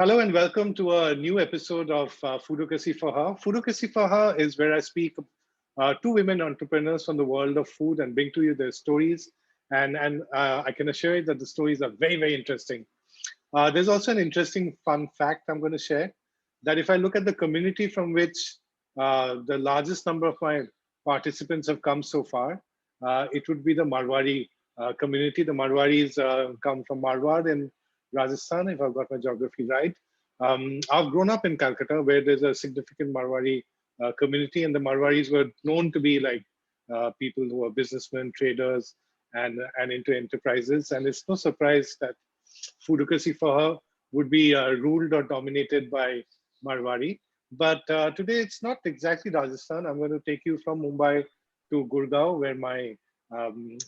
Hello and welcome to a new episode of Foodocracy for Her. Foodocracy for Her is where I speak to women entrepreneurs from the world of food and bring to you their stories. And I can assure you that the stories are very, very interesting. There's also an interesting fun fact I'm going to share that if I look at the community from which the largest number of my participants have come so far, it would be the Marwari community. The Marwaris come from Marwar in Rajasthan, if I've got my geography right. I've grown up in Calcutta, where there's a significant Marwari community, and the Marwaris were known to be like people who are businessmen, traders, and into enterprises. And it's no surprise that Foodocracy for Her would be ruled or dominated by Marwari. But today it's not exactly Rajasthan. I'm going to take you from Mumbai to Gurgaon, where my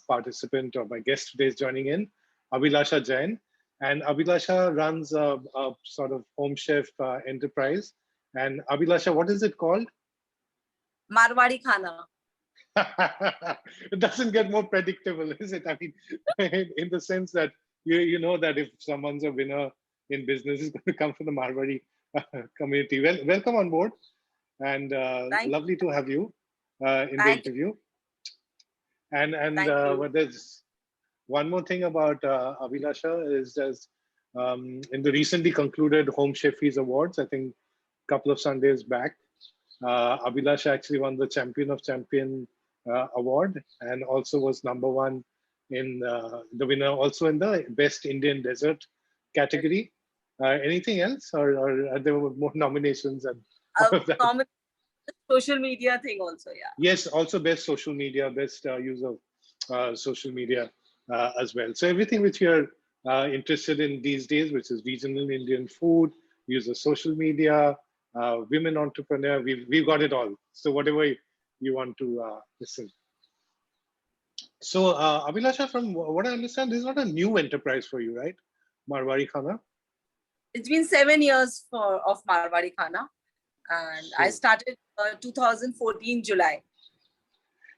participant or my guest today is joining in, Abhilasha Jain. And Abhilasha runs a sort of home chef enterprise. And Abhilasha, what is it called? Marwari Khana. It doesn't get more predictable, is it? I mean, in the sense that you know that if someone's a winner in business, it's going to come from the Marwari community. Well, welcome on board, and Thank, lovely to have you in the thank you. interview. And Thank you. well, there's one more thing about Abhilasha is there's in the recently concluded Home Chefies Awards, I think a couple of Sundays back, Abhilasha actually won the Champion of Champion award and also was number one in the winner also in the Best Indian Dessert category. Anything else, or are there more nominations and all of that? Common social media thing also, yeah. Yes, also best social media, best use of social media as well. So everything which you're interested in these days, which is regional Indian food, use of social media, women entrepreneur, we've got it all. So whatever you want to listen. So Abhilasha, from what I understand, this is not a new enterprise for you, right? Marwari Khana. It's been 7 years of Marwari Khana, and I So, started 2014 July.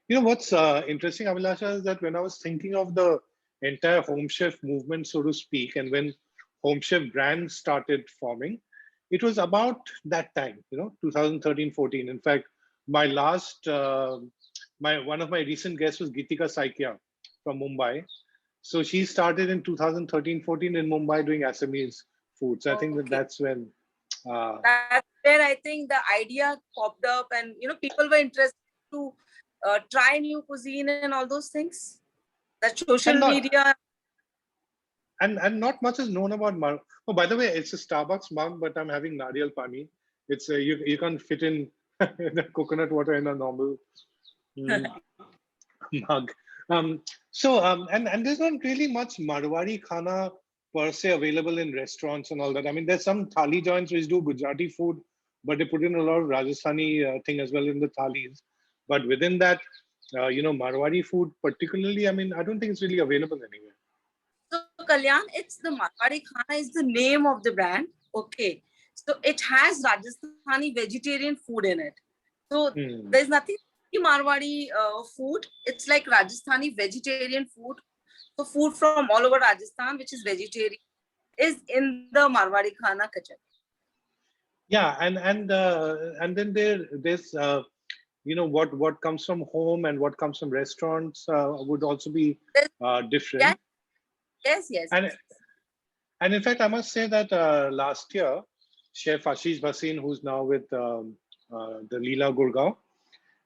you know what's interesting, Abhilasha, is that when I was thinking of the entire home chef movement, so to speak, and when home chef brands started forming, it was about that time, 2013-14. In fact, my last, one of my recent guests was Gitika Saikia from Mumbai. So she started in 2013-14 in Mumbai doing Assamese food. So I think that Okay. that's when. That's where I think the idea popped up, and people were interested to try new cuisine and all those things. That social and not media. and not much is known about Mar. Oh, by the way, it's a Starbucks mug, but I'm having Nariyal Pani. It's you can't fit in the coconut water in a normal mm, mug. And there's not really much Marwari Khana per se available in restaurants and all that. I mean, there's some thali joints which do Gujarati food, but they put in a lot of Rajasthani thing as well in the thalis. But within that, Marwari food particularly, I mean, I don't think it's really available anywhere. So Kalyan, it's the Marwari Khana is the name of the brand. Okay. So it has Rajasthani vegetarian food in it. So Hmm. there's nothing Marwari food. It's like Rajasthani vegetarian food. So food from all over Rajasthan, which is vegetarian, is in the Marwari Khana kitchen. Yeah, and then there's what comes from home and what comes from restaurants would also be Yes, different. yes, yes, And yes. and in fact, I must say that last year, Chef Ashish Bhasin, who's now with the Leela Gurgaon,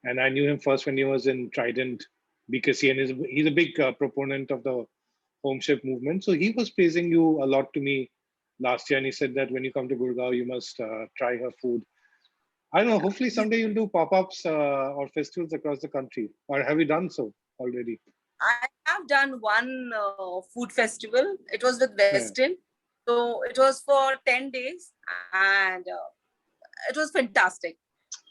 and I knew him first when he was in Trident BKC, and he's a big proponent of the home chef movement. So he was praising you a lot to me last year, and he said that when you come to Gurgaon, you must try her food. I don't know. Hopefully, someday you'll do pop-ups or festivals across the country, or have you done so already? I have done one food festival. It was with Yeah. Westin. So it was for 10 days and it was fantastic.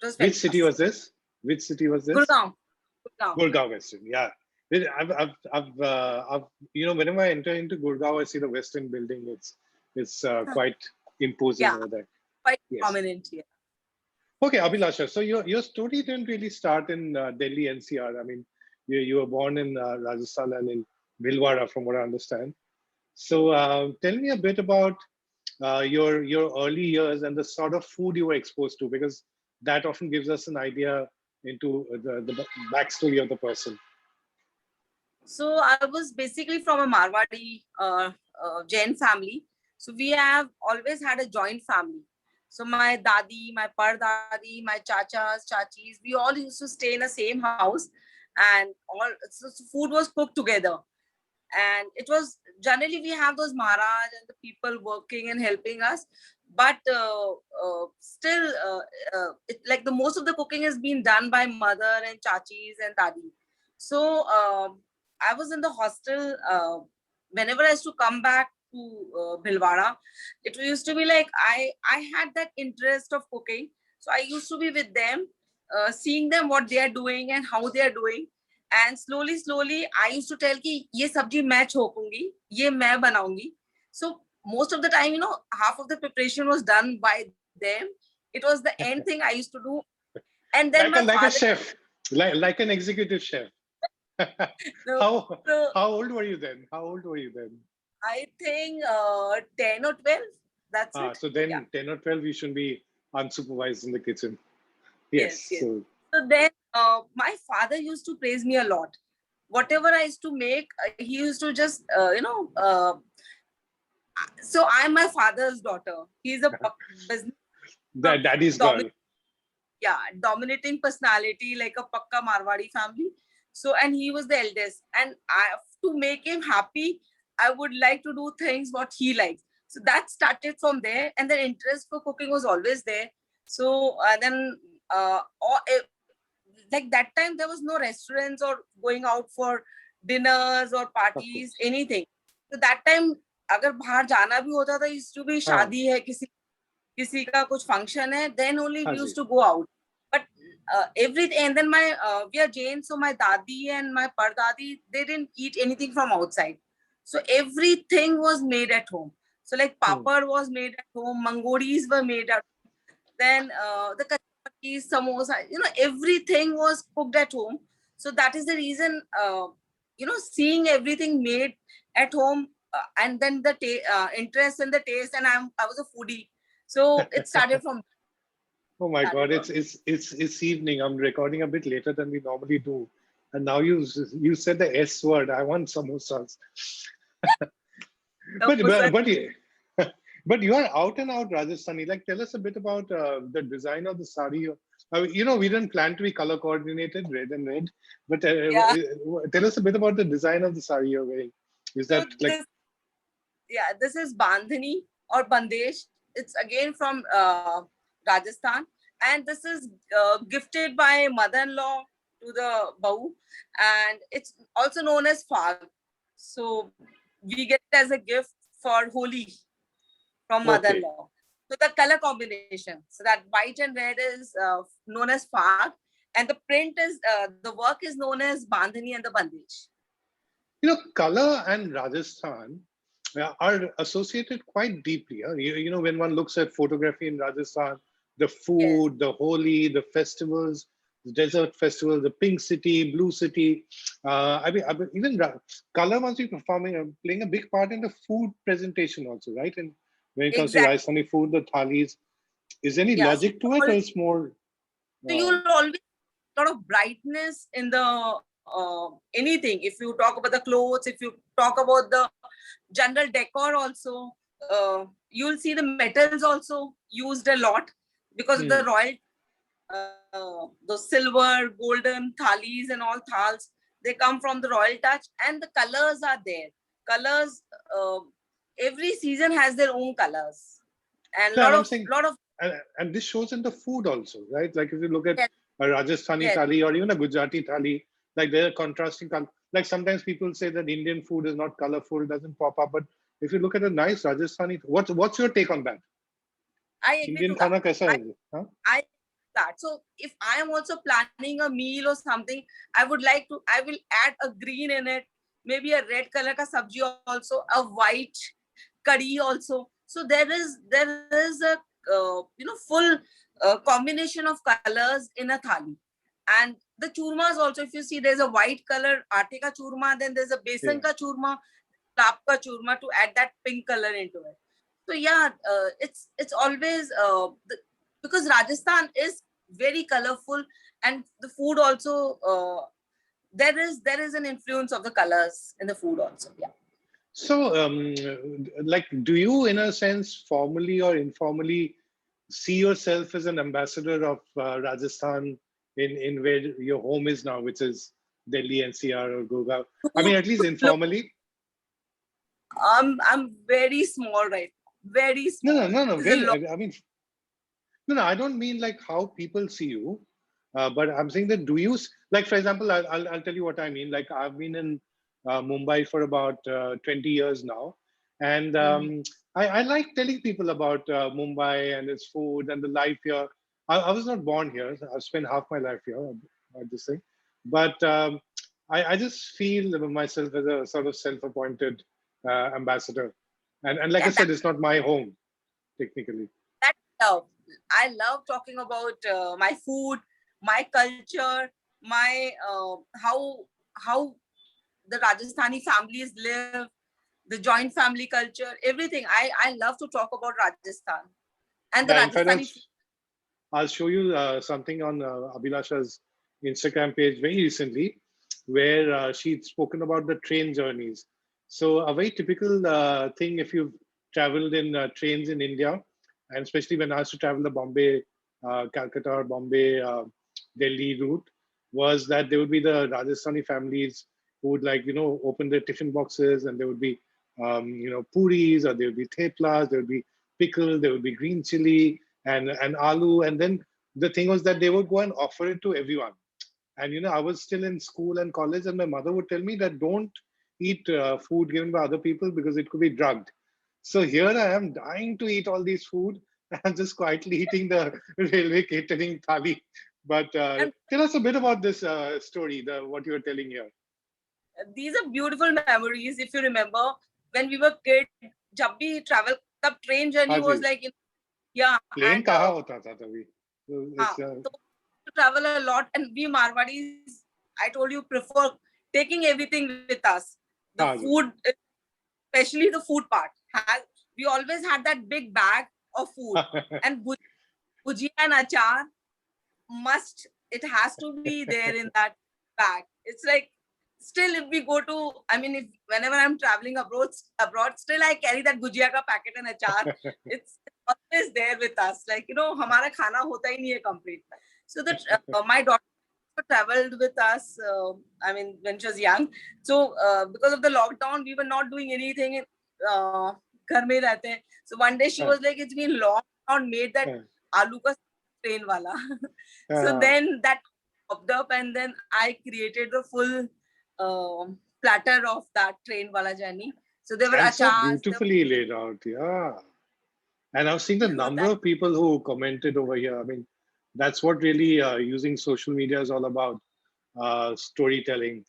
It was Which city fantastic. was this? Which city was this? Gurgaon. Gurgaon. Gurgaon Western. Yeah. Whenever I enter into Gurgaon, I see the Western building. It's quite imposing Yeah, over there. quite Yes. prominent here. Okay, Abhilasha. So your story didn't really start in Delhi NCR. I mean, you were born in Rajasthan and in Bhilwara, from what I understand. So tell me a bit about your early years and the sort of food you were exposed to, because that often gives us an idea into the backstory of the person. So I was basically from a Marwadi Jain family. So we have always had a joint family. So my dadi, my pardadi, my chachas, chachis, we all used to stay in the same house, and all so food was cooked together. And it was generally we have those Maharaj and the people working and helping us, but still, like the most of the cooking is being done by mother and chachis and dadi. So I was in the hostel. Whenever I used to come back to Bhilwara, it used to be like I had that interest of cooking. So I used to be with them, seeing them what they are doing and how they are doing. And slowly I used to tell कि ये सब्जी मैं छोकूंगी, ये मैं बनाऊंगी. So most of the time, half of the preparation was done by them. It was the end thing I used to do. And then my Like a father, chef, like an executive chef. so, how so how old were you then? How old were you then? I think 10 or 12. That's it. So Yeah. then 10 or 12, you should be unsupervised in the kitchen. Yes. Yes, yes. So So then my father used to praise me a lot. Whatever I used to make, he used to just, so I'm my father's daughter. He's a business daddy's girl. Dominating personality, like a Pakka Marwadi family. So, and he was the eldest. And to make him happy, I would like to do things what he likes. So that started from there. And the interest for cooking was always there. So then, like that time, there was no restaurants or going out for dinners or parties, anything. So that time, अगर बाहर जाना भी होता था, used to be शादी है किसी का कुछ function है, then only we used to go out. But everything, and then we are Jain, so my dadi and my pardadi, they didn't eat anything from outside. So everything was made at home. So like papad was made at home, mangodis were made at home. Then the kachapattis, samosa, everything was cooked at home. So that is the reason, seeing everything made at home, and then the interest and the taste, and I was a foodie. So it started from. Oh my God! It's evening. I'm recording a bit later than we normally do, and now you said the S word. I want samosas. But you are out and out Rajasthani. Like, tell us a bit about the design of the sari. We didn't plan to be color coordinated, red and red. But tell us a bit about the design of the sari you're wearing. Is that like? This is Bandhani or Bandesh. It's again from Rajasthan, and this is gifted by mother-in-law to the Bahu, and it's also known as Fag. So we get it as a gift for Holi from mother-in-law. So the color combination, so that white and red is known as Fag, and the print is the work is known as Bandhani and the Bandesh. Color and Rajasthan are associated quite deeply. When one looks at photography in Rajasthan, the food, the Holi, the festivals, the desert festival, the pink city, blue city. I mean, even color must be playing a big part in the food presentation also, right? And when it comes to Rajasthani food, the thalis, is there any logic to it, or it's more? So you'll always a lot of brightness in the anything. If you talk about the clothes, if you talk about the general decor also, you'll see the metals also used a lot, because of the royal, the silver, golden thalis and all thals, they come from the royal touch, and the colors are there. Colors, every season has their own colors, and lot of and this shows in the food also, right? Like if you look at a Rajasthani thali or even a Gujarati thali, like they're contrasting color. Like sometimes people say that Indian food is not colorful, doesn't pop up. But if you look at a nice Rajasthani, what's your take on that? I agree Indian to khana kaisa hai? I that. So if I am also planning a meal or something, I will add a green in it, maybe a red color ka sabji also, a white curry also. So there is a full combination of colors in a thali. And the churmas also, if you see, there's a white color aate ka churma, then there's a besan ka churma, tap ka churma, to add that pink color into it. So yeah, it's always because Rajasthan is very colorful, and the food also there is an influence of the colors in the food also. Yeah. So, like, do you, in a sense, formally or informally, see yourself as an ambassador of Rajasthan in where your home is now, which is Delhi NCR or Gurgaon? I Food, mean, at least look, informally. I'm very small right now, very No, no, small. no, no. There's a lot. I mean, no, no. I don't mean like how people see you, but I'm saying that do you like, for example, I'll tell you what I mean. Like, I've been in Mumbai for about 20 years now, and Mhm. I like telling people about Mumbai and its food and the life here. I was not born here. I've spent half my life here. This thing, but I just feel myself as a sort of self-appointed ambassador, and like I Yeah, said, it's not my home technically. that love. I love talking about my food, my culture, my how the Rajasthani families live, the joint family culture, everything. I love to talk about Rajasthan and the Yeah, in fact, Rajasthani food. I'll show you something on Abhilasha's Instagram page very recently, where she'd spoken about the train journeys. So a very typical thing if you've traveled in trains in India, and especially when I used to travel the Bombay, Calcutta, or Bombay, Delhi route, was that there would be the Rajasthani families who would like open their tiffin boxes, and there would be puris, or there would be theplas, there would be pickle, there would be green chili, and aloo. And then the thing was that they would go and offer it to everyone. And I was still in school and college, and my mother would tell me that don't eat food given by other people because it could be drugged. So here I am dying to eat all these food. I'm just quietly eating the railway catering thali. But And tell us a bit about this story, the what you were telling here. these are beautiful memories. If you remember, when we were kids, जब भी travel, the train journey हाँ was जी, like, yeah, plane and कहाँ होता था तभी? So हाँ, it's तो to travel a lot, and we Marwadis, I told you, prefer taking everything with us. The हाँ जी. food, especially the food part, we always had that big bag of food, and bhujia and achar must, it has to be there in that bag. It's like, still if we go to, I mean, if whenever I'm traveling abroad, still I carry that gujia ka packet and achar. It's always there with us. Like, हमारा खाना होता ही नहीं है complete. So that my daughter traveled with us. I mean, when she was young. So because of the lockdown, we were not doing anything. Uh, घर में रहते हैं. So one day she was like, it's been long, not made that aloo ka train wala. So then that popped up, and then I created the full platter of that train wala journey. So there were And so achars, there beautifully laid out, yeah. And I've seen the were number that. of people who commented over here. I mean, that's what really using social media is all about, storytelling.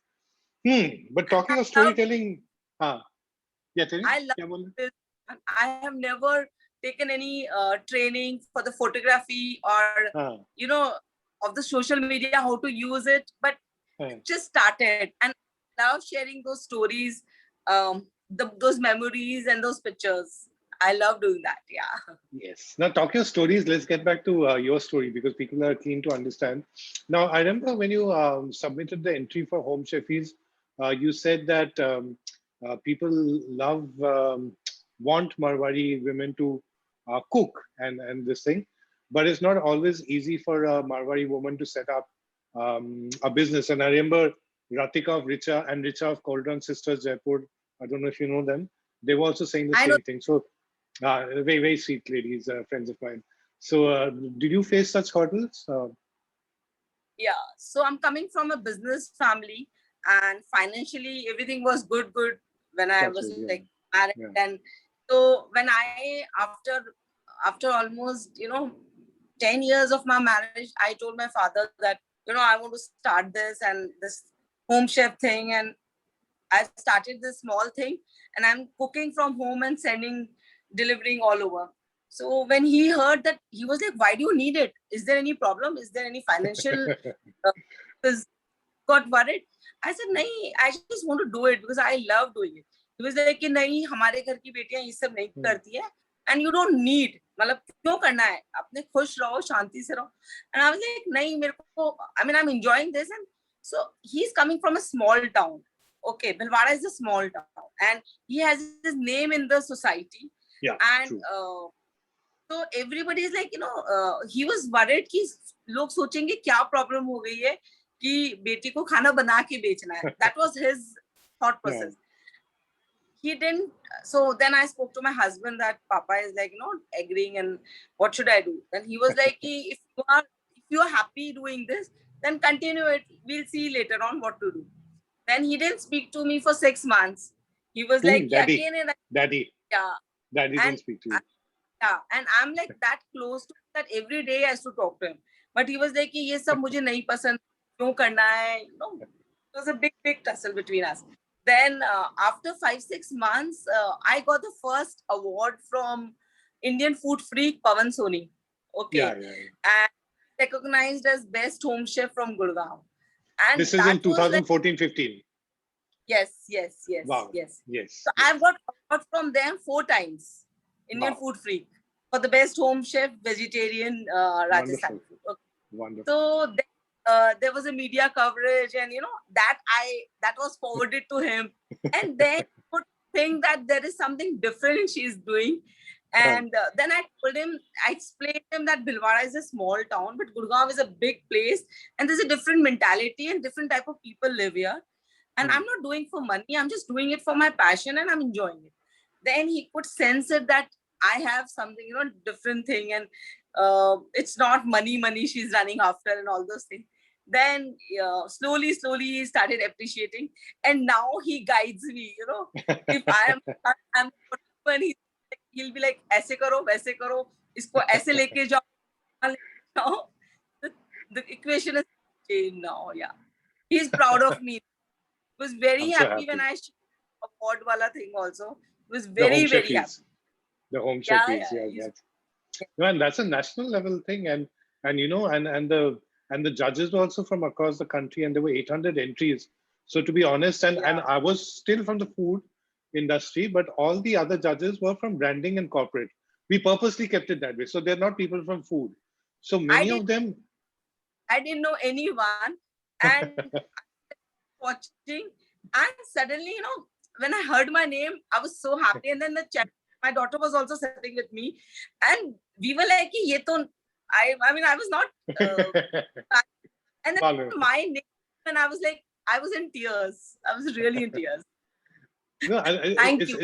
But talking of I love, storytelling, yeah, tell me, I love क्या बोले? this. And I have never taken any training for the photography or, हाँ, you know, of the social media, how to use it, but हाँ. just started, and I love sharing those stories, those memories and those pictures. I love doing that. Yeah. Yes. Now, talking of stories, let's get back to your story because people are keen to understand. Now, I remember when you submitted the entry for Home Chefies, you said that people want Marwari women to cook and this thing, but it's not always easy for a Marwari woman to set up a business. And I remember Ratika of Richa and Richa of Cauldron Sisters Jaipur. I don't know if you know them. They were also saying the I know. same thing. So very, very sweet ladies, friends of mine. So, did you face such hurdles? Yeah. So I'm coming from a business family, and financially everything was good when I Touch was wood, yeah, like married. yeah. And so when I, after almost 10 years of my marriage, I told my father that I want to start this and this home chef thing, and I started this small thing, and I'm cooking from home and sending, delivering all over. So when he heard that, he was like, "Why do you need it? Is there any problem? Is there any financial?" Because got worried. I said, "नहीं, I just want to do it because I love doing it." He was like, "कि नहीं, हमारे घर की बेटियां ये सब नहीं Hmm. करती है. and you don't need, मतलब क्यों करना है, अपने खुश रहो, शांति से रहो. And I was like, नहीं मेरे को, I mean I'm enjoying this. And so he's coming from a small town. Okay, Bhilwara is a small town, and he has his name in the society. Yeah, and true. so everybody is like, he was worried कि लोग सोचेंगे क्या problem हो गई है कि बेटी को खाना बना के बेचना है. That was his thought process. He didn't. So then I spoke to my husband that Papa is like, agreeing, and what should I do? Then he was like, if you are happy doing this, then continue it. We'll see later on what to do. Then he didn't speak to me for 6 months. He was like, Daddy. again and Daddy. yeah. Daddy didn't speak to you. Yeah, and I'm like that close to him that every day I used to talk to him. But he was like, ये सब मुझे नहीं पसंद, क्यों करना है? It was a big tussle between us. Then after 5-6 months, I got the first award from Indian Food Freak Pawan Soni. Okay. Yeah. And recognized as best home chef from Gurgaon. And this is in 2014-15. Yes. Wow. Yes. So I've got award from them 4 times. Indian Food Freak for the best home chef vegetarian Rajasthan food. Okay. Wonderful. So there was a media coverage, and that was forwarded to him, and then would think that there is something different she's doing. And then I explained him that Bhilwara is a small town, but Gurgaon is a big place, and there's a different mentality and different type of people live here. And I'm not doing for money, I'm just doing it for my passion, and I'm enjoying it. Then he could sense it that I have something, different thing, and it's not money she's running after and all those things. Then slowly he started appreciating, and now he guides me. If I'm and he'll be like, ऐसे करो, वैसे करो, इसको ऐसे लेके जाओ. The equation is changed now. Yeah, he's proud of me. He was very happy when I award wala thing also. He was very happy. The home chef is, yeah. No, and that's a national level thing, and the judges were also from across the country, and there were 800 entries. So to be honest, and I was still from the food industry, but all the other judges were from branding and corporate. We purposely kept it that way, so they're not people from food. So many of them, I didn't know anyone, and watching, and suddenly, when I heard my name, I was so happy. And then my daughter was also sitting with me, and we were like, "Ye to," I mean, I was not. And then my name, and I was like, I was in tears. I was really in tears. No, Thank you.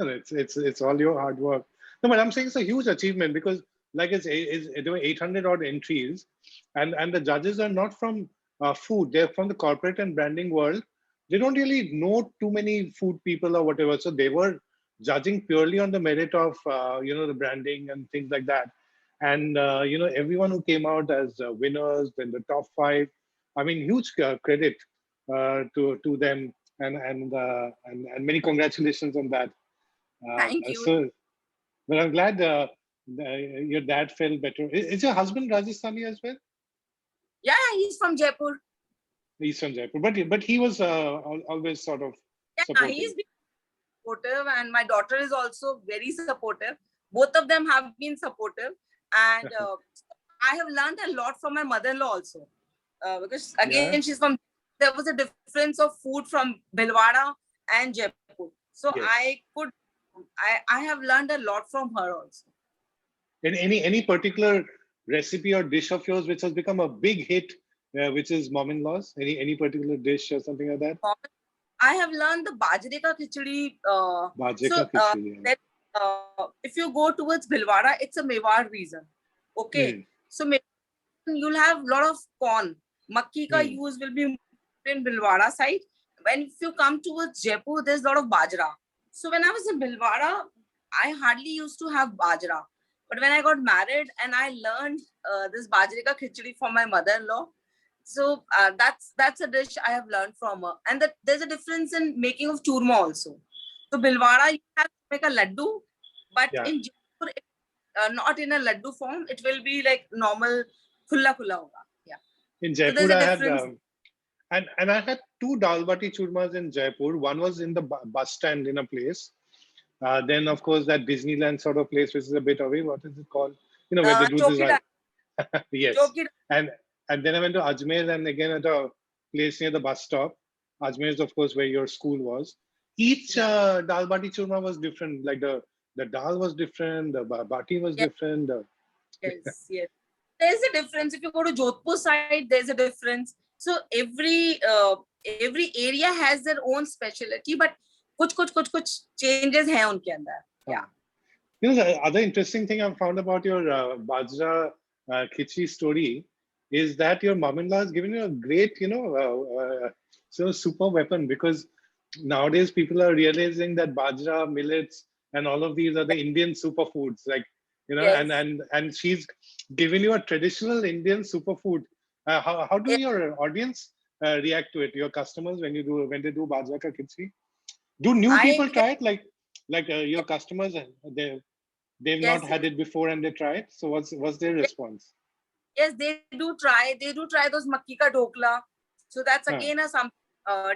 It's all your hard work. No, but I'm saying it's a huge achievement because, like, there were 800 odd entries, and the judges are not from food; they're from the corporate and branding world. They don't really know too many food people or whatever, so they were judging purely on the merit of the branding and things like that. And everyone who came out as winners in the top 5, I mean, huge credit to them, and many congratulations on that. Thank you. So, but I'm glad your dad felt better. Is your husband Rajasthani as well? Yeah, he's from Jaipur. He's from Jaipur, but he was always sort of supportive. He's been supportive, and my daughter is also very supportive. Both of them have been supportive, and I have learned a lot from my mother-in-law also, because again she's from. There was a difference of food from Bhilwara and Jaipur, so I have learned a lot from her also. Any particular recipe or dish of yours which has become a big hit, which is mom-in-law's? Any particular dish or something like that? I have learned the bajre ka khichdi. If you go towards Bhilwara, it's a Mewar region. Okay, so you'll have a lot of corn. Makki ka use will be in Bhilwara side. When if you come towards Jaipur, there's a lot of bajra. So when I was in Bhilwara, I hardly used to have bajra. But when I got married and I learned this bajre ka khichdi from my mother-in-law, so that's a dish I have learned from her. And there's a difference in making of churma also. So Bhilwara, you have to make a laddu, but in Jaipur, not in a laddu form. It will be like normal khulla hoga. Yeah. In Jaipur, so I had and I had 2 dal bati churmas in Jaipur. One was in the bus stand in a place, Then, of course, that Disneyland sort of place, which is a bit away. What is it called? You know, where they do this Chowkidar. ride. Yes. Chowkidar. And then I went to Ajmer, and again at a place near the bus stop. Ajmer is, of course, where your school was. Each Yeah. dal bati churma was different. Like the dal was different, the bati was Yes. different. Yes. Yes. There's a difference. If you go to Jodhpur side, there's a difference. So every area has their own specialty, but कुछ changes हैं उनके अंदर. Yeah. You know, the other interesting thing I've found about your Bajra khichdi story is that your mom-in-law has given you a great, super weapon, because nowadays people are realizing that Bajra, millets, and all of these are the Indian superfoods. Like, Yes. and she's given you a traditional Indian superfood. How do Yes. your audience react to it? Your customers when they do Bajra ka khichdi? Do new I people get, try it? Like your customers, they've not yes, had it before and they try it. So what's their response? yes, they do try. They do try those makki ka dhokla. So that's Huh. again some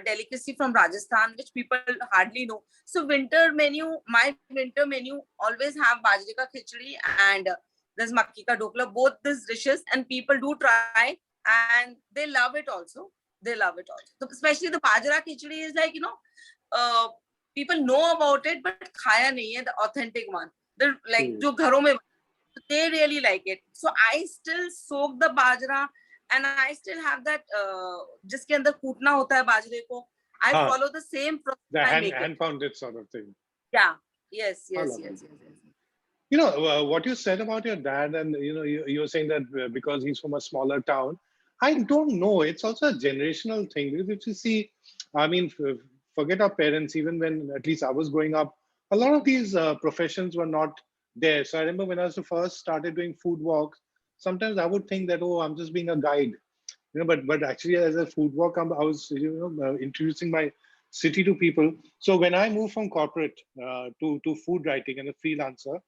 delicacy from Rajasthan, which people hardly know. So winter menu, my winter menu always have bajre ka khichdi and there's makki ka dhokla, both these dishes, and people do try and they love it also. They love it also. So especially the bajra khichdi is like, uh, people know about it, but khaya nahi hai, the authentic one. The like jo gharon mein, they really like it. So I still soak the bajra and I still have that jiske andar kootna hota hai bajre ko. I Huh. follow the same process. The I hand make it. pounded sort of thing. Yeah. Yes. I Yes. love Yes. it. Yes. You know what you said about your dad, and you're saying that because he's from a smaller town. I don't know. It's also a generational thing. Because if you see, I mean, forget our parents. Even when at least I was growing up, a lot of these professions were not there. So I remember when I was first started doing food walks. Sometimes I would think that, oh, I'm just being a guide. But actually, as a food walk, I was introducing my city to people. So when I moved from corporate to food writing and a freelancer,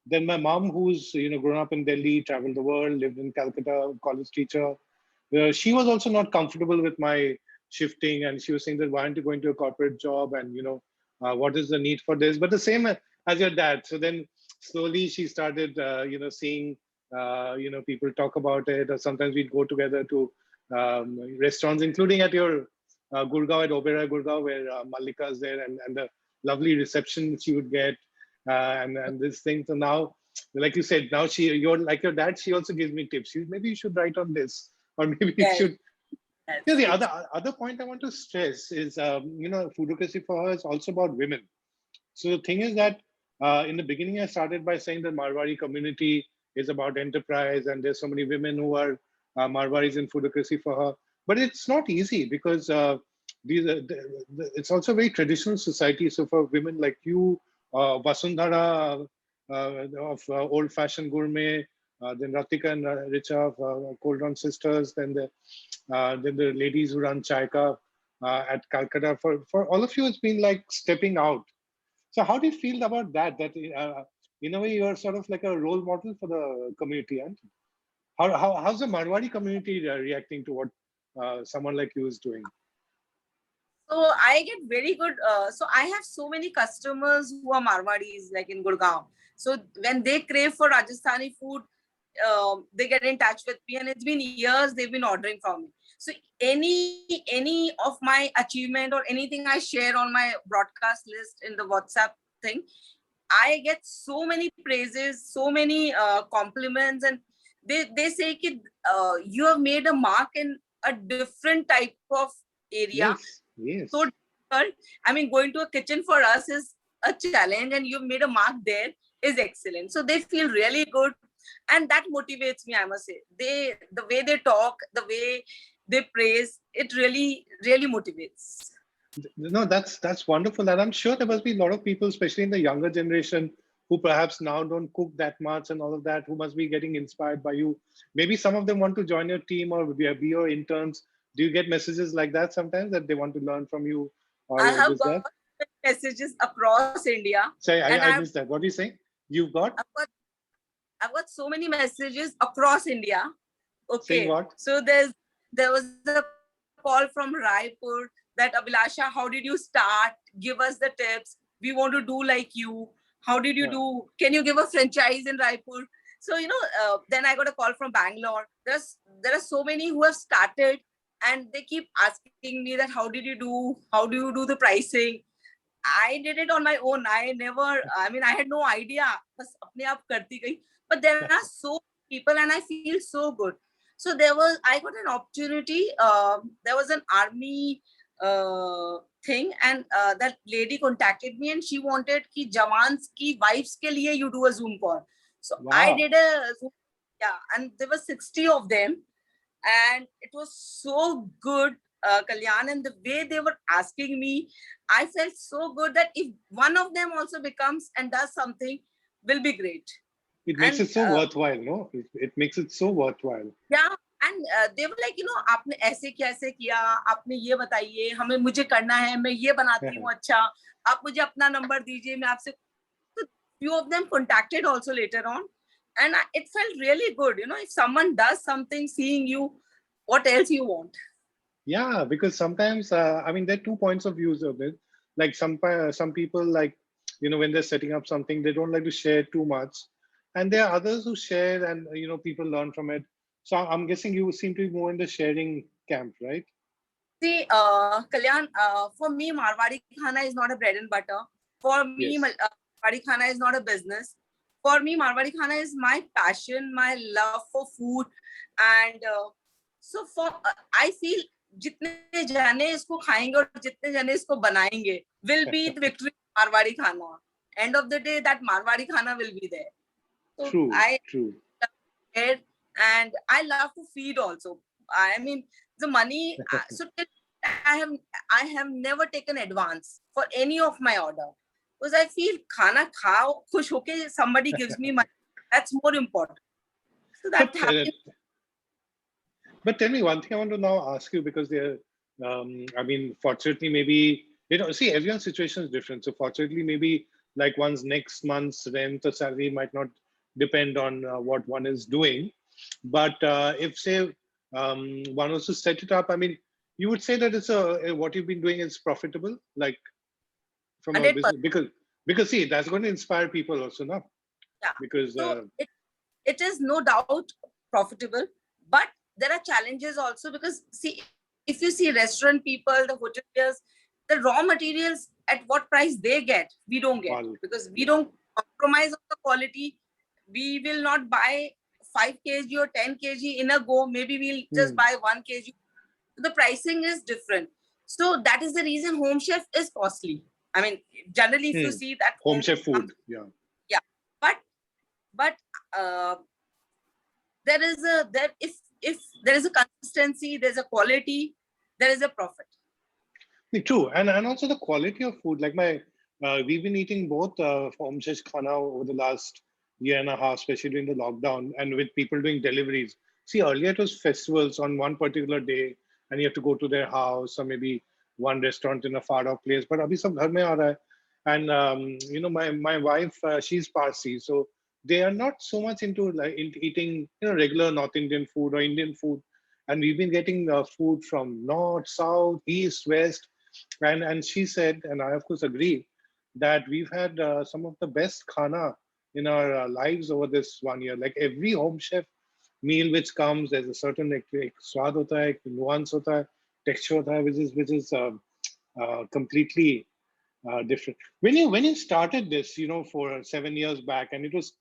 then my mom, who's grown up in Delhi, traveled the world, lived in Calcutta, college teacher, she was also not comfortable with my shifting, and she was saying that why aren't you going to a corporate job, and what is the need for this? But the same as your dad. So then slowly she started, seeing people talk about it, or sometimes we'd go together to restaurants, including at your Gurgaon, at Oberoi Gurgaon, where Malika is there, and the lovely reception she would get, and this thing. So now, like you said, now you're like your dad. She also gives me tips. Maybe you should write on this, or maybe you Yes. should. Yes. Yeah, the other point I want to stress is, foodocracy for her is also about women. So the thing is that in the beginning, I started by saying that Marwari community is about enterprise, and there's so many women who are Marwaris in foodocracy for her. But it's not easy, because it's also a very traditional society. So for women like you, Vasundhara of old-fashioned gourmet, then Ratika and Richa of Cold Run Sisters, then the ladies who run Chaika at Calcutta. For all of you, it's been like stepping out. So how do you feel about that? That in a way you're sort of like a role model for the community, and how's the Marwari community reacting to what someone like you is doing? So I get very good. So I have so many customers who are Marwadis, like in Gurgaon. So when they crave for Rajasthani food, they get in touch with me, and it's been years they've been ordering from me. So any of my achievement or anything I share on my broadcast list in the WhatsApp thing, I get so many praises, so many compliments, and they say that you have made a mark in a different type of area. Yes. So difficult. I mean, going to a kitchen for us is a challenge, and you've made a mark there is excellent. So they feel really good, and that motivates me. I must say, the way they talk, the way they praise, it really motivates. No, that's wonderful. And I'm sure there must be a lot of people, especially in the younger generation, who perhaps now don't cook that much and all of that, who must be getting inspired by you. Maybe some of them want to join your team or be your interns. Do you get messages like that sometimes, that they want to learn from you, I or have this, got that? messages across India, Say, and I missed that. What are you saying? You've got I've got so many messages across India. saying Okay, what? so there was a call from Raipur that Abhilasha, how did you start? Give us the tips. we want to do like you. How did you Yeah. do? Can you give a franchise in Raipur? So then I got a call from Bangalore. There are so many who have started, and they keep asking me that how did you do? How do you do the pricing? I did it on my own. I had no idea. बस अपने आप करती गई. But there are so people, and I feel so good. So I got an opportunity. There was an army thing, and that lady contacted me, and she wanted कि jawans की wives के लिए you do a Zoom call. So I Wow. did a Zoom, yeah, and there were 60 of them, and it was so good, Kalyan, and the way they were asking me, I felt so good that if one of them also becomes and does something, will be great. It makes And it so worthwhile, no? It makes it so worthwhile. yeah, and they were like, आपने ऐसे किया, आपने ये बताइए, मुझे करना है, मैं ये बनाती हूँ, अच्छा, आप मुझे अपना नंबर दीजिए, मैं आपसे. So few of them contacted also later on, and it felt really good. If someone does something, seeing you, what else you want? Yeah, because sometimes, I mean, there are 2 points of views of it. Like some people, like, when they're setting up something, they don't like to share too much, and there are others who share, and people learn from it. So I'm guessing you seem to be more in the sharing camp, right? See, Kalyan, for me, Marwari Khana is not a bread and butter. For me, Yes. Marwari Khana is not a business. For me, Marwari Khana is my passion, my love for food. And I feel जितने जाने इसको खाएंगे और जितने जाने इसको बनाएंगे will be the victory of Marwari Khana. End of the day, that Marwari Khana will be there. So True. And I love to feed also. I mean, the money. So I have never taken advance for any of my order because I feel खाना खाओ खुश होके somebody gives me money. That's more important. So that But happens. but tell me one thing I want to now ask you, because I mean, fortunately, maybe, see, everyone's situation is different. So fortunately, maybe like one's next month's rent or salary might not depend on what one is doing. But if, say, one was to set it up, I mean, you would say that what you've been doing is profitable, like from a 100%. business, because see, that's going to inspire people also, no? Yeah. Because So it is no doubt profitable, but there are challenges also because see, if you see restaurant people, the hoteliers, the raw materials at what price they get, we don't get because we don't compromise on the quality. We will not buy 5 kg or 10 kg in a go. Maybe we'll just buy 1 kg. The pricing is different. So that is the reason Home Chef is costly. I mean, generally, if you see that Home Chef food, yeah. Yeah, but if there is a consistency, there's a quality, there is a profit. True, and also the quality of food. Like we've been eating both Home Chef Khana over the last year and a half, especially during the lockdown, and with people doing deliveries. See, earlier it was festivals on one particular day, and you have to go to their house or maybe one restaurant in a far off place. But abhi sab ghar mein aa raha hai. And my wife, she's Parsi, so they are not so much into eating regular North Indian food or Indian food. And we've been getting food from north, south, east, west, and she said, and I of course agree, that we've had some of the best khana in our lives over this 1 year. Like every Home Chef meal which comes, there's a certain swad hota hai, nuance hota hai, texture hota hai, which is completely different. When you started this, for 7 years back, and it was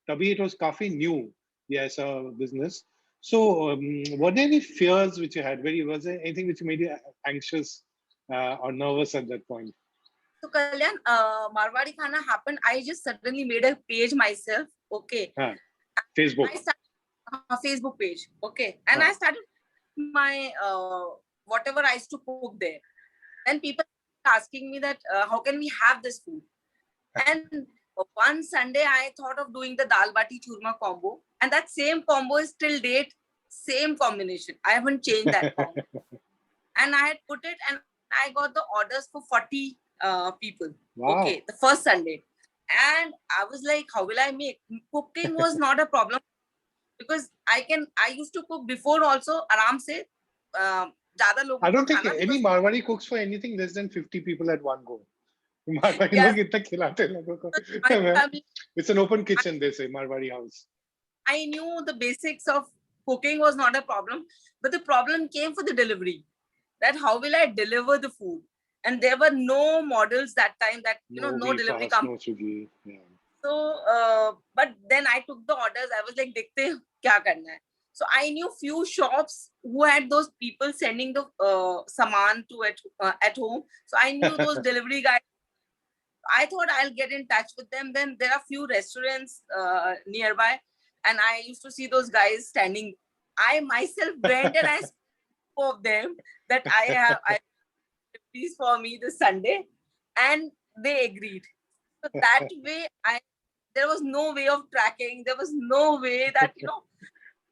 kafi new, yes, business. So, were there any fears which you had? Was there anything which made you anxious or nervous at that point? So, Kalyan, Marwari Khana happened. I just suddenly made a page myself. Okay. Facebook. I started Facebook page. Okay. And I started my whatever I used to cook there. And people asking me that how can we have this food? And one Sunday I thought of doing the dal bati churma combo, and that same combo is till date same combination. I haven't changed that combo. And I had put it, and I got the orders for 40 people. Wow. Okay, the first Sunday, and I was like, how will I make? Cooking was not a problem because I used to cook before also. Aram se. I don't think any Marwari cooks for anything less than 50 people at one go. Marwari Yes, लोग इतना खिलाते हैं लोगों को. my family, It's an open kitchen, they say, Marwari house. I knew the basics of cooking was not a problem, but the problem came for the delivery. That how will I deliver the food? And there were no models that time that, No no we delivery fast, company. no Swiggy. Yeah. So, but then I took the orders. I was like, "Dekhte hain, kya karna hai?" So I knew few shops who had those people sending the saman to at home. So I knew those delivery guys. I thought I'll get in touch with them. Then there are few restaurants nearby, and I used to see those guys standing. I myself went and I spoke of them that I please for me this Sunday, and they agreed. So that way, there was no way of tracking. There was no way that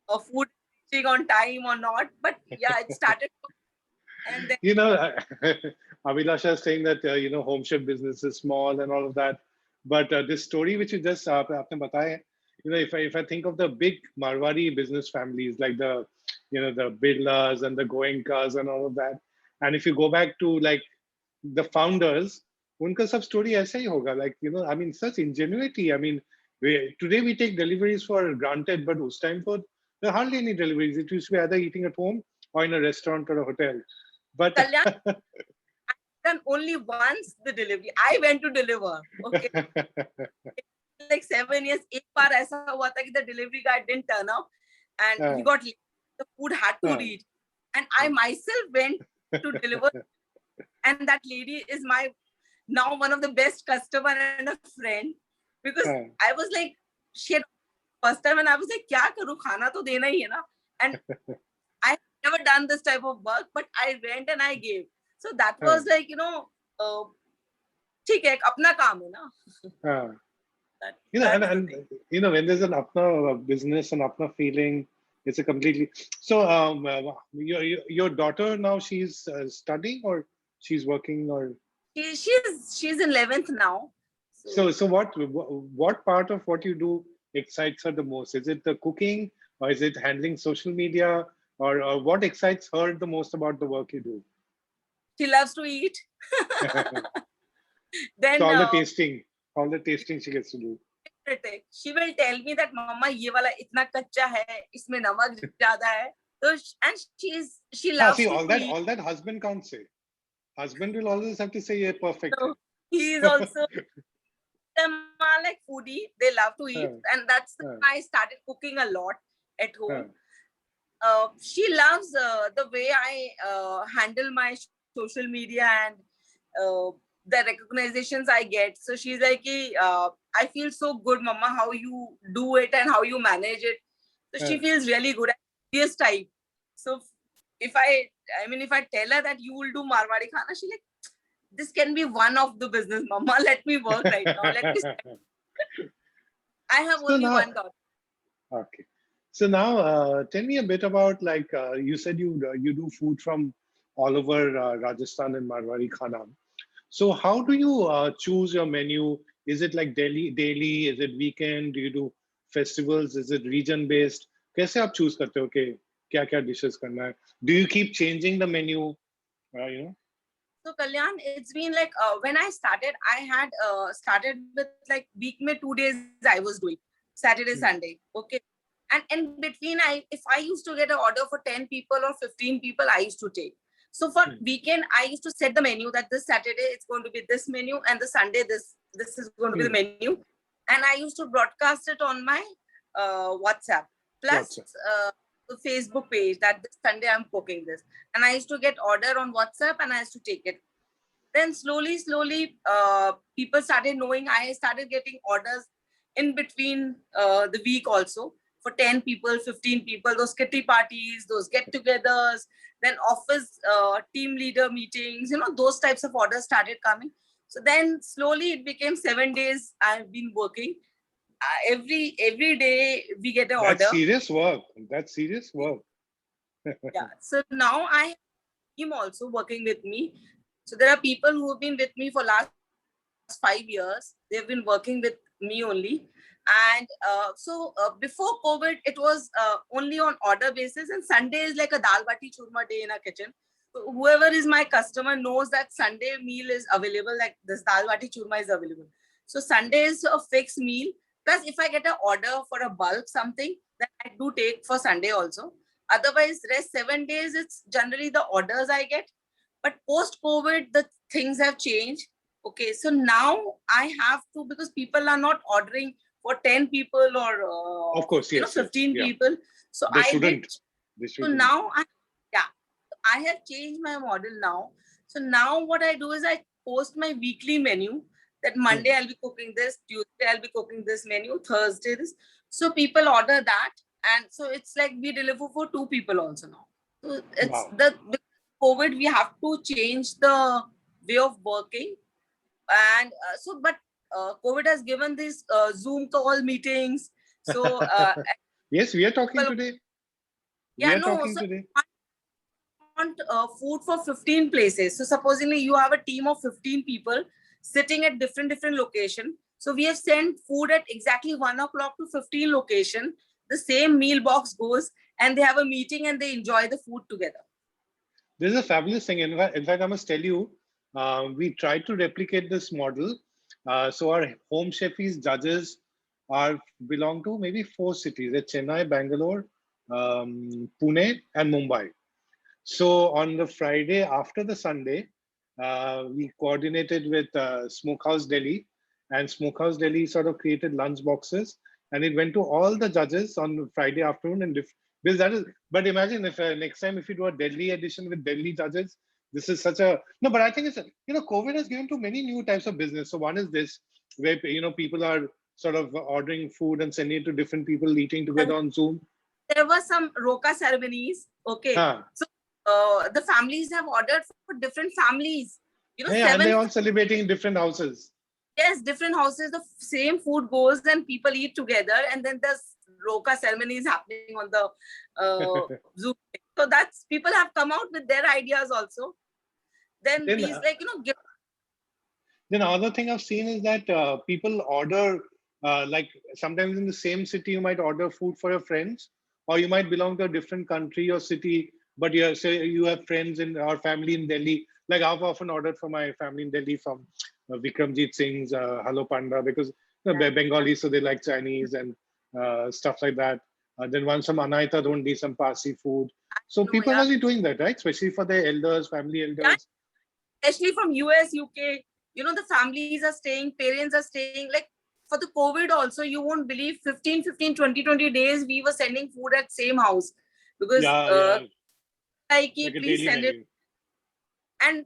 a food reaching on time or not. But yeah, it started, and then You know, Abhilasha is saying that home chef business is small and all of that, but this story which you just आपने बताया, if I think of the big Marwari business families like the Birlas and the Goenkas and all of that, and if you go back to like the founders, उनका सब story ऐसा ही होगा, like I mean such ingenuity. I mean, today we take deliveries for granted, but उस time for there are hardly any deliveries. It used to be either eating at home or in a restaurant or a hotel. But Kalyan done only once the delivery. I went to deliver. Okay, like 7 years. एक बार ऐसा हुआ था कि the delivery guy didn't turn up, and he got late. The food had to reach, and I myself went to deliver. And that lady is my now one of the best customer and a friend, because I was like, she had first time, and I was like, क्या करूँ, खाना तो देना ही है ना. And I never done this type of work, but I went and I gave. So that was like, ठीक है, अपना काम है ना. and when there's an apna business and apna feeling, it's a completely. So your daughter now, she's studying or she's working, or She's in 11th now. so what part of what you do excites her the most? Is it the cooking, or is it handling social media, or what excites her the most about the work you do? She loves to eat. Then So all the tasting she gets to do. she will tell me that mama ये वाला इतना कच्चा है, इसमें नमक ज़्यादा है. So and she loves see, to eat. all that husband can't say. Husband will always have to say yeah, perfect. So he is also them are like foodie. They love to eat, and that's why I started cooking a lot at home. She loves the way I handle my social media and the recognitions I get. So she's like, I feel so good, Mama, how you do it and how you manage it. So she feels really good at this type. So if I tell her that you will do Marwari Khana, she's like, this can be one of the business, Mama. Let me work right now. Let me. I have only one daughter. Okay. So now, tell me a bit about like you said you do food from all over Rajasthan and Marwari Khana. So how do you choose your menu? Is it like daily? Is it weekend? Do you do festivals? Is it region based? कैसे आप choose करते हो कि क्या क्या dishes करना है? Do you keep changing the menu? So Kalyan, it's been like when I started, I had started with like week में 2 days I was doing Saturday, Sunday. Okay. And in between, if I used to get an order for 10 people or 15 people, I used to take. So for weekend, I used to set the menu that this Saturday it's going to be this menu, and the Sunday this is going to be the menu, and I used to broadcast it on my WhatsApp plus the Facebook page that this Sunday I'm cooking this, and I used to get order on WhatsApp and I used to take it. Then slowly, people started knowing. I started getting orders in between the week also for 10 people, 15 people, those kitty parties, those get-togethers, then office team leader meetings, those types of orders started coming. So then slowly it became 7 days I've been working. Every day we get an order. That's serious work. That's serious work. Yeah. So now I have a team also working with me. So there are people who have been with me for last 5 years. They've been working with me only. And so before COVID, it was only on order basis, and Sunday is like a dal bati churma day in our kitchen. whoever is my customer knows that Sunday meal is available, like this dal bati churma is available. So Sunday is a fixed meal. Plus, if I get an order for a bulk something, that I do take for Sunday also. Otherwise, rest 7 days, it's generally the orders I get. But post-COVID, the things have changed. Okay, so now I have to, because people are not ordering for 10 people or of course, yes, 15 yes, yeah. people. So They I shouldn't. did. They So shouldn't. now I have changed my model now. So now what I do is I post my weekly menu that Monday I'll be cooking this, Tuesday I'll be cooking this menu, Thursday this. So people order that. And so it's like we deliver for 2 people also now. So it's Wow. with COVID, we have to change the way of working. And but COVID has given these Zoom call meetings. So yes, we are talking well, today. We yeah, are no. talking So today. want food for 15 places. So supposedly you have a team of 15 people sitting at different location. So we have sent food at exactly 1 o'clock to 15 location. The same meal box goes and they have a meeting and they enjoy the food together. This is a fabulous thing. In fact, I must tell you, we tried to replicate this model. So our home chefs judges are belong to maybe 4 cities: Chennai, Bangalore, Pune, and Mumbai. So on the Friday after the Sunday, we coordinated with Smokehouse Delhi, and Smokehouse Delhi sort of created lunch boxes, and it went to all the judges on Friday afternoon. And because that is, but imagine if next time if you do a Delhi edition with Delhi judges, this is such a no. But I think it's COVID has given to many new types of business. So one is this, where people are sort of ordering food and sending it to different people, eating together on Zoom. There were some roka ceremonies. Okay, so the families have ordered for different families. Yeah, and they're all celebrating in different houses. Yes, different houses, the same food goes and people eat together, and then the roka ceremony is happening on the Zoom. So that's, people have come out with their ideas also. Then these Then another thing I've seen is that people order, like sometimes in the same city, you might order food for your friends, or you might belong to a different country or city, but say you have friends in our family in Delhi. Like I've often ordered for my family in Delhi from Vikramjit Singh's Hello Panda, because Bengali, so they like Chinese and stuff like that. Then once some Anaita Dondi, some Parsi food. So people must be doing that, right? Especially for their elders, family elders. Yeah. Especially from US, UK, the families are staying, parents are staying. Like for the COVID also, you won't believe 15, 20 days we were sending food at same house, because like please send menu. it. And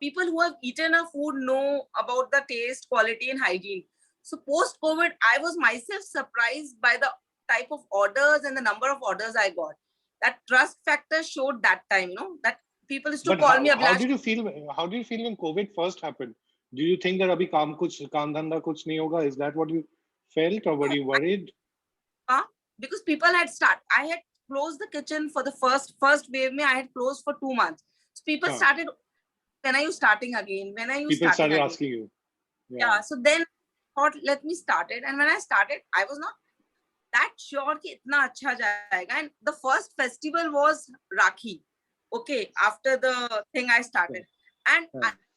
people who have eaten our food know about the taste, quality, and hygiene. So post-COVID, I was myself surprised by the type of orders and the number of orders I got. That trust factor showed that time, that people used to call me Abhilash. How did you feel when COVID first happened? Do you think that abhi kaam dhanda kuch nahi hoga? Is that what you felt, or were you worried? Because people had started. I had closed the kitchen for the first wave. I had closed for 2 months. So people started, when are you starting again? When are you people starting started again? Asking you. Yeah. So then I thought, let me start it. And when I started, I was not that sure कि इतना अच्छा जाएगा. And the first festival was Rakhi. Okay, after the thing I started. And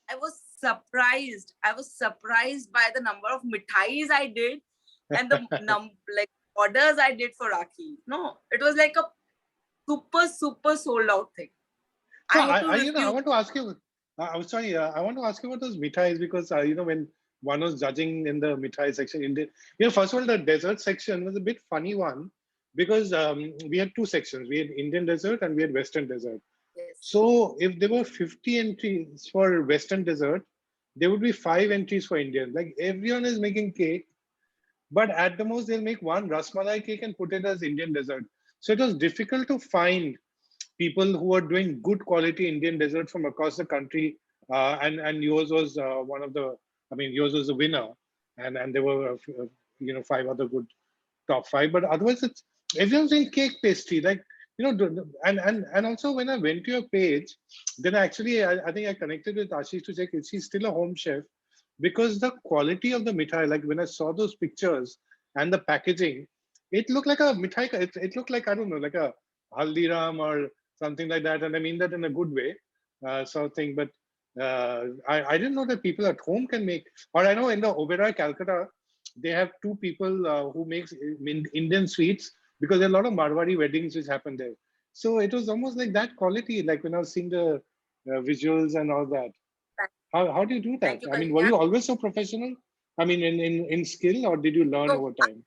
I was surprised. I was surprised by the number of mithais I did and the like orders I did for Rakhi. No, it was like a super sold out thing. So I want to ask you. I'm sorry. I want to ask you about those mithais, because when one was judging in the mithai section, first of all, the dessert section was a bit funny one, because we had 2 sections. We had Indian dessert and we had Western dessert. Yes. So if there were 50 entries for Western dessert, there would be 5 entries for Indian. Like everyone is making cake, but at the most they'll make one rasmalai cake and put it as Indian dessert. So it was difficult to find people who are doing good quality Indian dessert from across the country, and yours was one of the. I mean, yours was the winner, and there were 5 other good top 5. But otherwise, it's everyone's doing cake, pastry, like and also when I went to your page, then actually I think I connected with Ashish to check if he's still a home chef, because the quality of the mithai, like when I saw those pictures and the packaging, it looked like a mithai. It looked like, I don't know, like a Haldiram or something like that, and I mean that in a good way. sort of thing. But I didn't know that people at home can make. Or I know in the Oberoi, Calcutta, they have two people who makes Indian sweets, because there are a lot of Marwari weddings which happen there. So it was almost like that quality, like when I was seeing the visuals and all that. How do you do that? Thank you, I mean, were Kalyan. you always so professional? I mean, in skill, or did you learn So over time?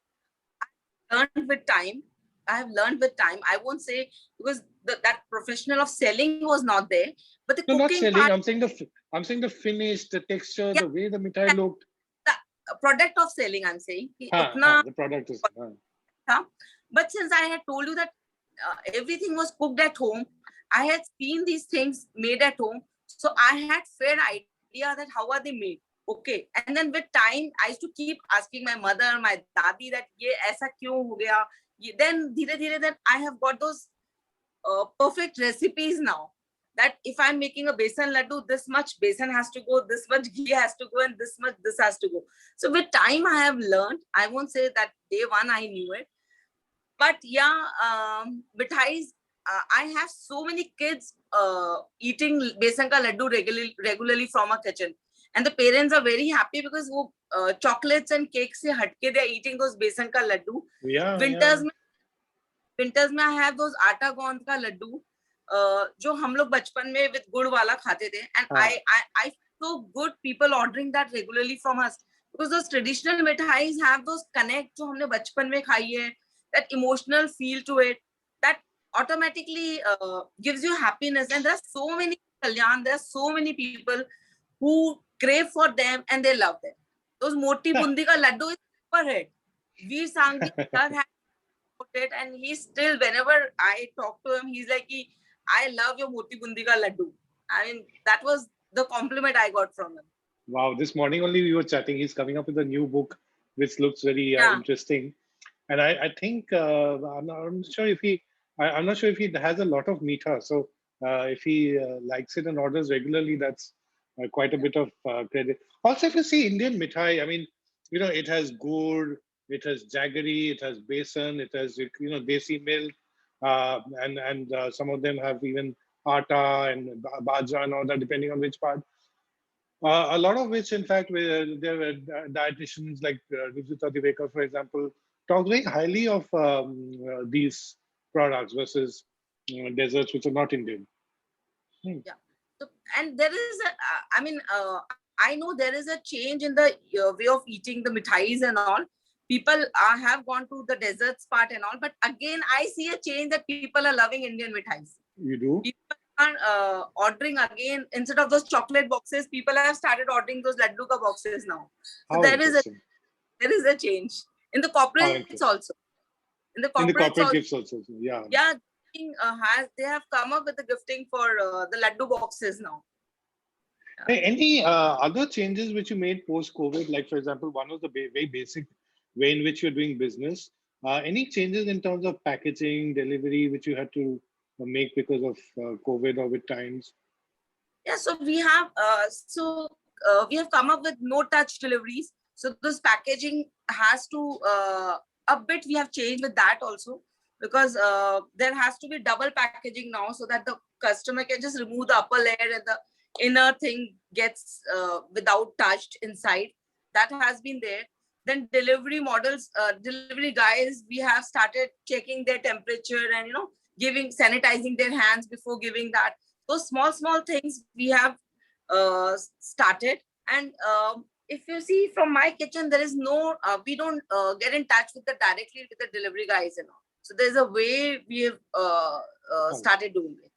I learned with time. I have learned with time. I won't say because that professional of selling was not there, but the No, not cooking part, selling. I'm saying the finish, the texture, yeah, the way the mithai looked. the product of selling. I'm saying कि Ha, उतना the product is. Ha. था. But since I had told you that everything was cooked at home, I had seen these things made at home, so I had fair idea that how are they made. Okay, and then with time, I used to keep asking my mother, my dadi that ये ऐसा क्यों हो गया. Then धीरे-धीरे that I have got those perfect recipes now. That if I'm making a besan laddu, this much besan has to go, this much ghee has to go, and this much this has to go. So with time, I have learned. I won't say that day one I knew it, but yeah, mithais. I have so many kids eating besan ka laddu regularly from our kitchen, and the parents are very happy because wo, chocolates and cakes se hatke they are eating those besan ka laddu. Yeah, Winters yeah. Winters में I have those आटा गोंद का लड्डू जो हम लोग बचपन में with गुड़ वाला खाते थे एंड हाँ. आई so good people ordering that regularly from us because those traditional mithais have those connect जो हमने बचपन में खाई है, that emotional feel to it that automatically gives you happiness. And there are so many Kalyan, there are so many people who crave for them and they love them. Those moti bundi ka laddu is super hit. Veer Sanghi sir has it, and he's still, whenever I talk to him, he's like, I love your moti bundi ka laddu. I mean, that was the compliment I got from him. Wow, this morning only we were chatting. He's coming up with a new book, which looks very Yeah, interesting. And I think I'm not sure if I'm not sure if he has a lot of meetha. So if he likes it and orders regularly, that's quite a bit of credit. Also, if you see Indian mithai, I mean, it has gur, it has jaggery, it has besan, it has desi milk, and some of them have even atta and bajra and all that, depending on which part. A lot of which, in fact, there were dietitians like Rujuta Divekar, for example, talk very highly of these products versus desserts which are not Indian. yeah. So, and there is I mean, I know there is a change in the way of eating the mithais and all. People have gone to the desserts part and all, but again, I see a change that people are loving Indian mithais. You do? People are ordering again, instead of those chocolate boxes, people have started ordering those laddu ka boxes now. So How interesting. there is a change in the corporates also. In the In the corporates corporate also, gifts also, yeah. yeah, they have come up with the gifting for the laddu boxes now. Hey, any other changes which you made post-COVID? Like, for example, one was the very basic way in which you're doing business. Any changes in terms of packaging, delivery, which you had to make because of COVID or with times? Yeah, so we have come up with no touch deliveries. So this packaging has to a bit we have changed with that also, because there has to be double packaging now so that the customer can just remove the upper layer and the inner thing gets without touched inside. That has been there. Then delivery models, delivery guys, we have started checking their temperature and sanitizing their hands before giving that. Those small things we have started. And if you see from my kitchen, there is no we don't get in touch with directly with the delivery guys and all. So there's a way we have started doing it.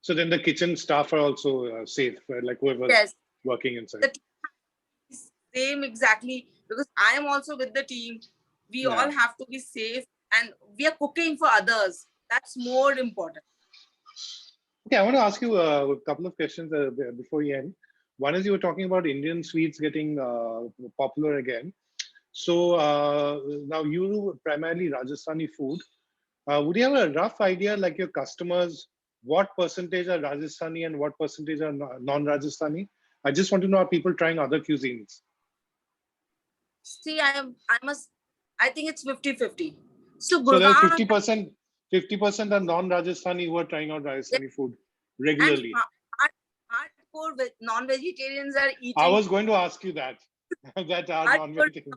So then the kitchen staff are also safe, like whoever's Yes, working inside. the same exactly, because I am also with the team. We all have to be safe, and we are cooking for others. That's more important. Okay, I want to ask you a couple of questions before we end. One is, you were talking about Indian sweets getting popular again. So now you do primarily Rajasthani food. Would you have a rough idea, like your customers, what percentage are Rajasthani and what percentage are non-Rajasthani? I just want to know, are people trying other cuisines? See, I think it's 50-50. So there's Gurgaon, 50% are non-Rajasthani who are trying out Rajasthani food. regularly. Hardcore non-vegetarians are I eating. was going to ask you that. That are non-vegetarian.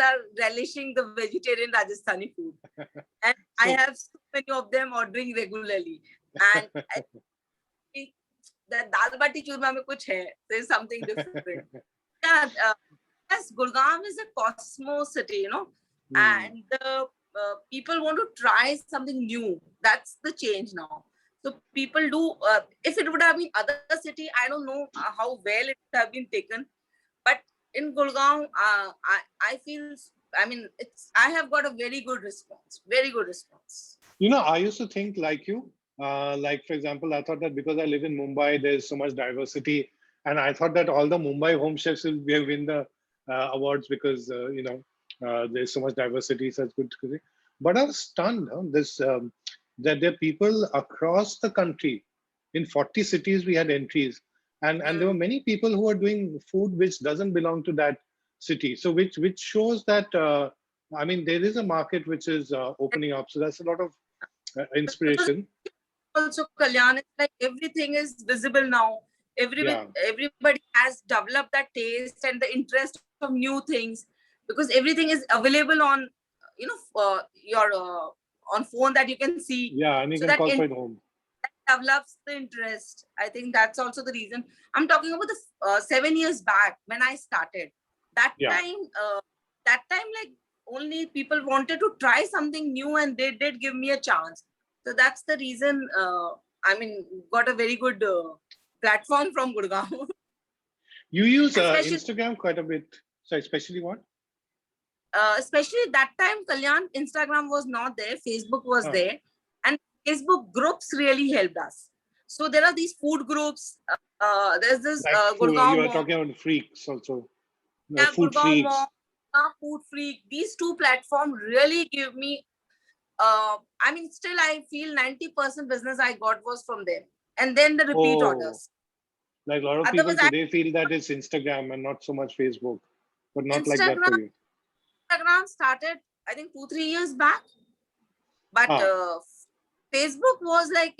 Are relishing the vegetarian Rajasthani food, and I have so many of them ordering regularly. And I think that dal bati churma mein kuch hai. There's something different. Yeah, yes, Gurgaon is a cosmo city, you know, and the people want to try something new. That's the change now. So people do. If it would have been other city, I don't know how well it would have been taken. But in Gurgaon, I feel. I mean, I have got a very good response. Very good response. You know, I used to think like you. Like, for example, I thought that because I live in Mumbai, there's so much diversity. And I thought that all the Mumbai home chefs will win the awards because, there's so much diversity, such good. But I was stunned that there are people across the country. In 40 cities, we had entries. And there were many people who are doing food which doesn't belong to that city. So which shows that, I mean, there is a market which is opening up. So that's a lot of inspiration. Also, Kalyan, it's like everything is visible now. Everybody has developed that taste and the interest of new things, because everything is available on, your on phone that you can see. Yeah, and you so can call for it home. That develops the interest. I think that's also the reason. I'm talking about the 7 years back when I started. That time, like, only people wanted to try something new, and they did give me a chance. So that's the reason. I mean, got a very good platform from Gurgaon. You use Instagram quite a bit. So especially what? Especially that time, Kalyan, Instagram was not there. Facebook was there. And Facebook groups really helped us. So there are these food groups. There's this Gurgaon. You are talking about Freaks also. Yeah, Food Freaks. Food Freak. These two platforms really give me. I mean, still I feel 90% business I got was from them, and then the repeat orders. Like a lot of people today feel that it's Instagram and not so much Facebook, but not like that for you. Instagram started, I think, 2-3 years back, but Facebook was like,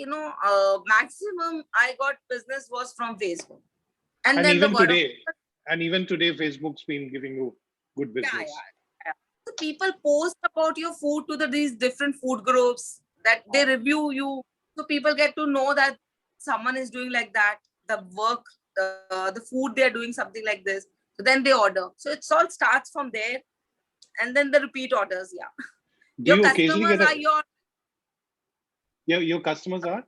maximum I got business was from Facebook, and then even today, Facebook's been giving you good business. Yeah. So people post about your food to these different food groups that they review you, so people get to know that someone is doing like that, the work, the food they're doing something like this. So then they order. So it all starts from there, and then the repeat orders. Yeah. Your customers are your customers are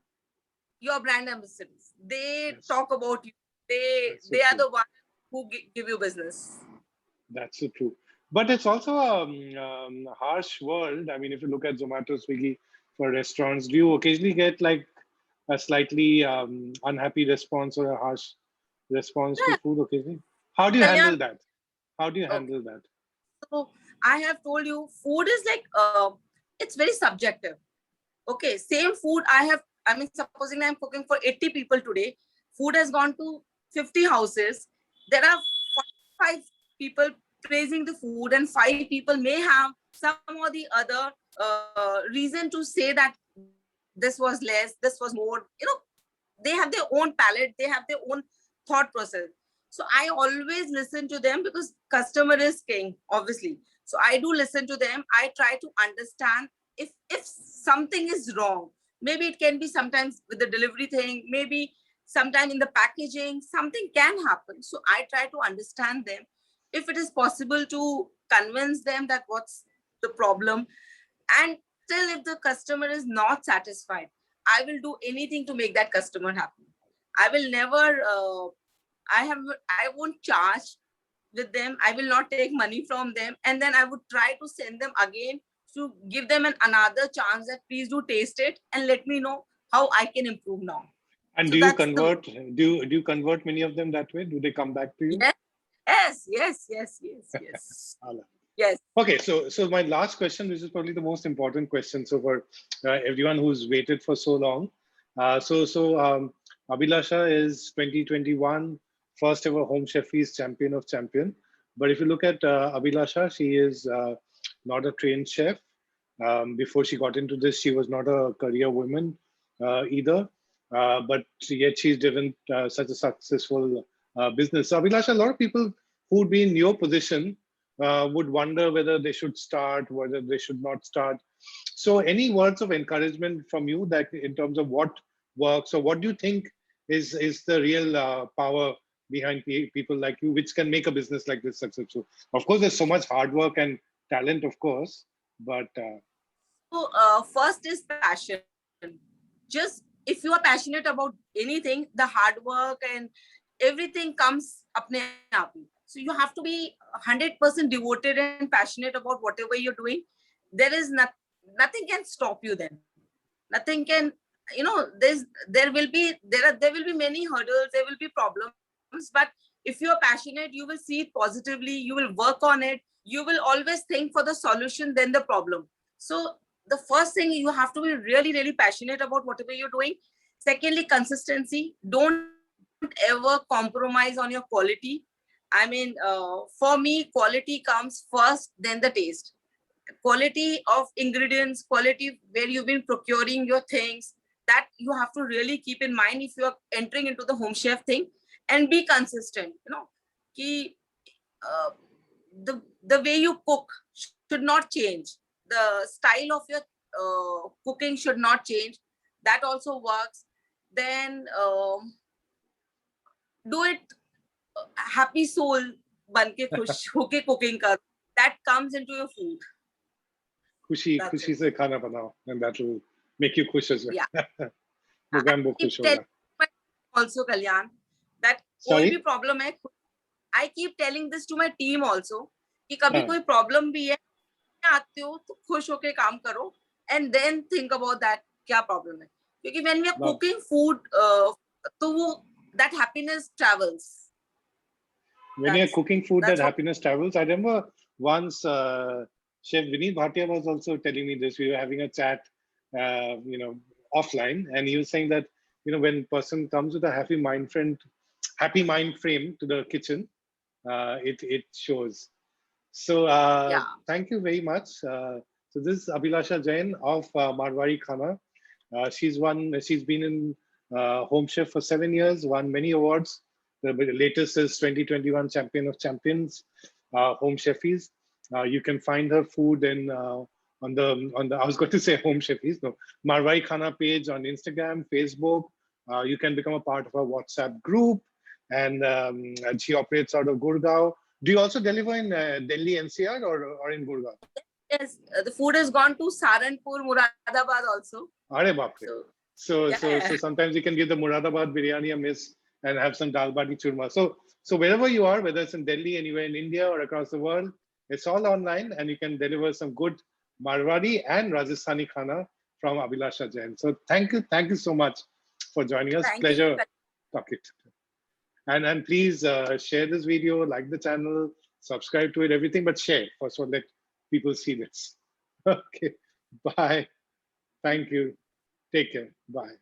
your brand ambassadors. They talk about you. They are the ones who give you business. That's so true. But it's also a harsh world. I mean, if you look at Zomato, Swiggy for restaurants, do you occasionally get like a slightly unhappy response or a harsh response to food occasionally? How do you handle that? So I have told you, food is like, it's very subjective. Okay, same food supposing I'm cooking for 80 people today, food has gone to 50 houses. There are 45 people praising the food, and 5 people may have some or the other reason to say that this was less, this was more. They have their own palate, they have their own thought process. So I always listen to them, because customer is king, obviously. So I do listen to them. I try to understand if something is wrong. Maybe it can be sometimes with the delivery thing, maybe sometime in the packaging, something can happen. So I try to understand them. If it is possible to convince them that what's the problem, and still if the customer is not satisfied, I will do anything to make that customer happy. I will never, I won't charge with them. I will not take money from them. And then I would try to send them again to give them another chance that please do taste it and let me know how I can improve now. And so do you convert? Do you convert many of them that way? Do they come back to you? Yes. Yes. Okay, so my last question, which is probably the most important question, so for everyone who's waited for so long. Abhilasha is 2021 first ever Home Chefy's champion of champion. But if you look at Abhilasha, she is not a trained chef. Before she got into this, she was not a career woman either. but yet she's driven such a successful business. So Abhilasha, a lot of people who would be in your position would wonder whether they should start, whether they should not start. So any words of encouragement from you that in terms of what works, or what do you think is the real power behind people like you, which can make a business like this successful? Of course, there's so much hard work and talent, of course, but So first is passion. Just if you are passionate about anything, the hard work and everything comes apne aap hi. So you have to be 100% devoted and passionate about whatever you're doing. There is nothing can stop you then. Nothing can, you know, there will be many hurdles, there will be problems, but if you are passionate, you will see it positively, you will work on it, you will always think for the solution than the problem. So the first thing, you have to be really, really passionate about whatever you're doing. Secondly, consistency. Don't ever compromise on your quality. I mean, for me, quality comes first, then the taste. Quality of ingredients, quality where you've been procuring your things, that you have to really keep in mind if you are entering into the home chef thing. And be consistent, you know, ki, uh, the way you cook should not change. The style of your cooking should not change. That also works. Then do it happy soul ban ke khush hoke cooking kar. That comes into your food. That's खुशी it. से खाना बनाओ, and that will make you खुश as well. Yeah. Programme वो keep खुश होगा. telling also, Kalyan, that कोई Sorry? भी problem है, I keep telling this to my team also, कि कभी हाँ. कोई problem भी है, आते हो तो खुश होके काम करो, and then think about that क्या problem है. क्योंकि when we are Wow. cooking food, तो वो that happiness travels. When you're cooking food, that That's what, happiness travels. I remember once Chef Vineet Bhatia was also telling me this. We were having a chat, offline, and he was saying that, when person comes with a happy mind frame to the kitchen, it shows. So yeah. thank you very much. So this is Abhilasha Jain of Marwari Khana. She's been in Home Chef for 7 years, won many awards. The latest is 2021 Champion of Champions, Home Chefies. You can find her food on the I was going to say Home Chefies, no, Marwari Khana page on Instagram, Facebook. You can become a part of our WhatsApp group, and she operates out of Gurgaon. Do you also deliver in Delhi NCR or in Gurgaon? Yes, the food has gone to Saranpur, Muradabad also. Are Bapre. So sometimes you can give the Muradabad biryani a miss and have some dal bati churma. So wherever you are, whether it's in Delhi, anywhere in India or across the world, it's all online, and you can deliver some good Marwari and Rajasthani khana from Abhilasha Jain. So thank you so much for joining us. Thank Pleasure you. talking. And please share this video, like the channel, subscribe to it, everything, but share first, so let people see this. Okay, bye. Thank you. Take care. Bye.